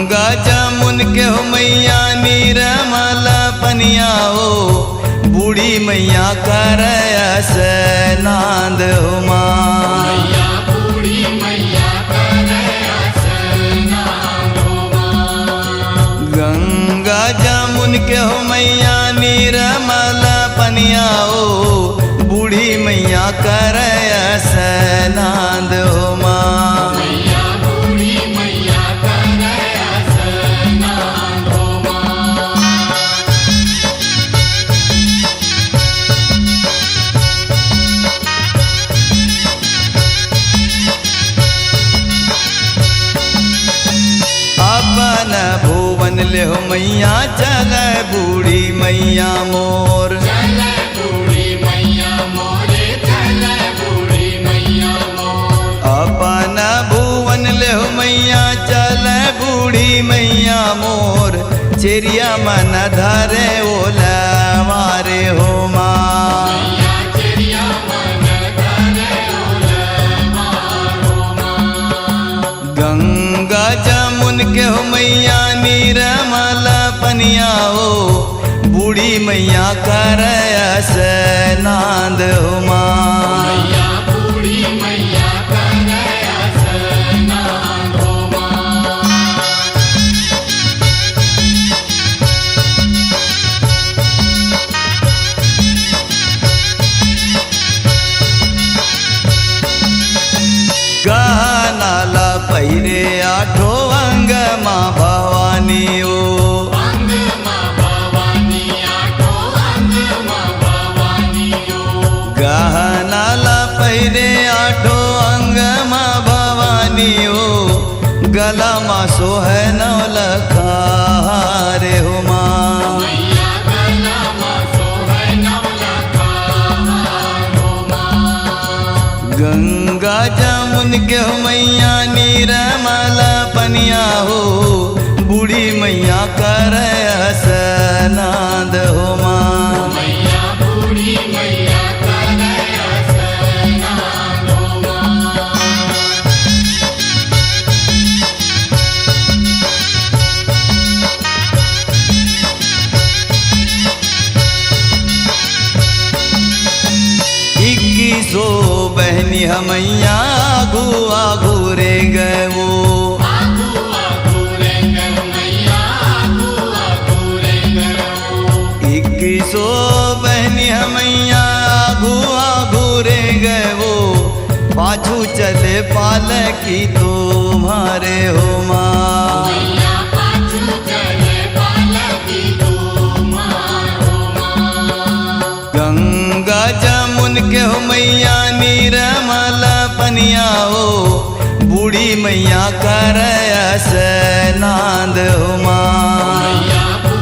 गंगा जमुन के हो मैया निर्मल पनिया हो बूढ़ी मैया कर स्नान हो माँ गंगा जमुन के हो मैया निर्मल पनिया हो बूढ़ी मैया कर स्नान हो माँ भुवन ले हो मैया चल बूढ़ी मैया मोर अपन भुवन ले हो मैया चल बूढ़ी मैया मोर चेरिया मन धरे ओला मारे हो माँ गंगा जमुन के हो मैया निर्मल पनिया हो बूढ़ी मैया कर स्नान हो माँ गहनाला पहिरे आठो अंग माँ भवानी ओ गहनाला पहिरे आठो अंग माँ भवानी ओ गला माँ सोहे नवलखा रे हो माँ गंगा जमुन के हो मैया निर्मल पनिया हो बूढ़ी मैया कर स्नान हो माँ सो बहनी हमैया गुआ घूरे गए वो इक्कीसो बहनी हमैया गुआ घूरे गए वो पाछू चले पालकी तुम्हारे हो माँ गंगा जमुन के हो मैया निर्मल पनिया हो बूढ़ी मैया कर स्नान हो माँ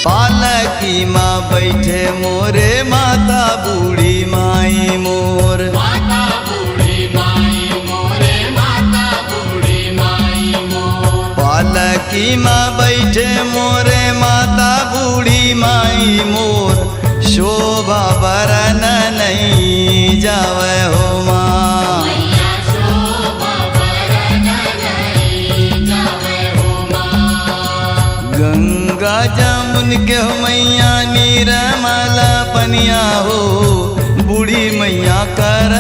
पालकी माँ बैठे मोरे माता बूढ़ी माई मोर पालकी माँ बैठे मोरे माता बूढ़ी माई मोर शोभा बरन नहीं जावे हो माँ गंगा जमुन के हो मैया निर्मल पनिया हो बूढ़ी मैया कर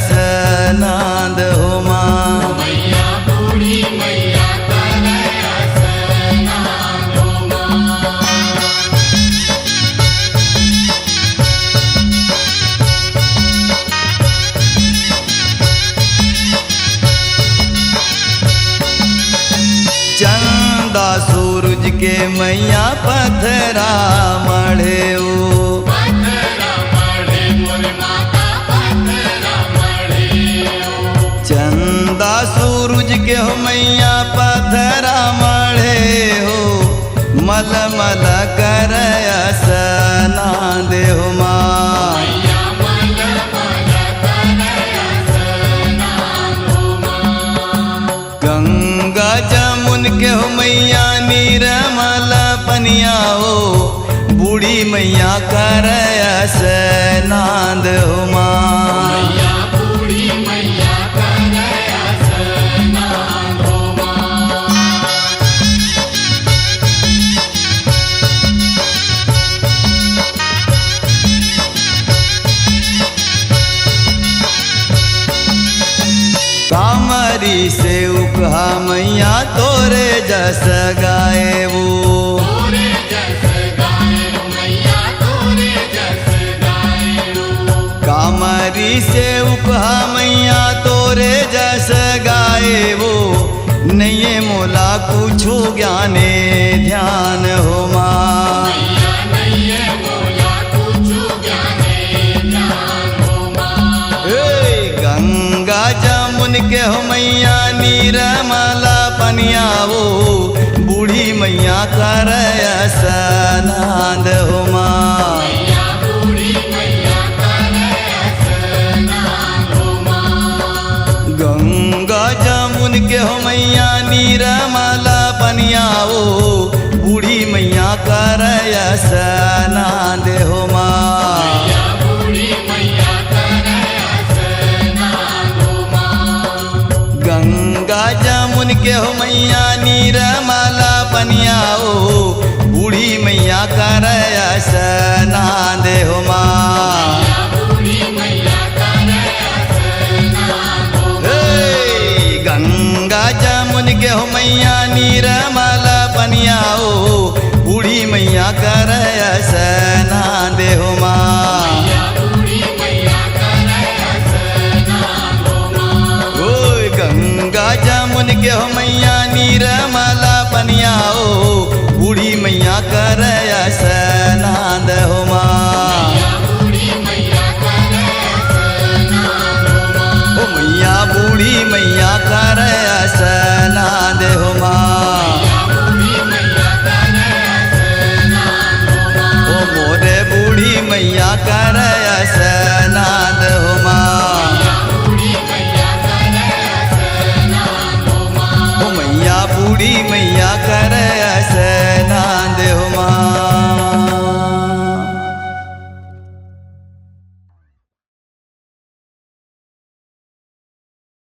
स्नान हो माँ चंदा सूरज के मैया पथरा मढ़े ओ चंदा सूरज के हो मैया पथरा मढ़े हो मल मल कर स्नान हो माँ गंगा गंगा जमुन के हो मैया निर्मल पनिया हो बूढ़ी मैया कर स्नान हो माँ मैया बूढ़ी मैया करे स्नान हो माँ। कामरी से उकहा मैया तोरे जस गाए वो तोरे जस गाए हो मैया तोरे जस गाए हो। कामरी से उकहा मैया तोरे जस गाए वो नये मोला कुछो ज्ञाने ध्यान हो माँ मैया नैये मोला कुछु ज्ञाने ध्यान हो माँ। गंगा जमुन के हो मैया निर्मला पनिया वो बूढ़ी मैया कर स्नान हो माँ मैया बूढ़ी मैया करे स्नान हो माँ। गंगा जमुन के हो मैया निर्मला पनिया वो बूढ़ी मैया कर स्नान हो माँ मैया बूढ़ी मैया करे स्नान हो माँ। गंगा जमुन के हो मैया निर्मला पनिया ओ बूढ़ी मैया कर स्नान हो माँ मैया बूढ़ी मैया करे स्नान हो माँ। गंगा जमुन के हो मैया निर्मला पनिया ओ बूढ़ी मैया कर स्नान हो माँ मैया बूढ़ी मैया करे स्नान हो माँ। गंगा जमुन के हो मैया निर्मला पनिया ओ बूढ़ी मैया कर स्नान हो माँ मैया बूढ़ी मैया करे स्नान हो माँ। ओ मैया बूढ़ी मैया कर स्नान हो माँ मैया बूढ़ी मैया करे स्नान हो माँ। ओ मोरे बूढ़ी मैया कर स्नान हो माँ मैया बूढ़ी मैया करे स्नान हो माँ। ओ मैया बूढ़ी मैया कर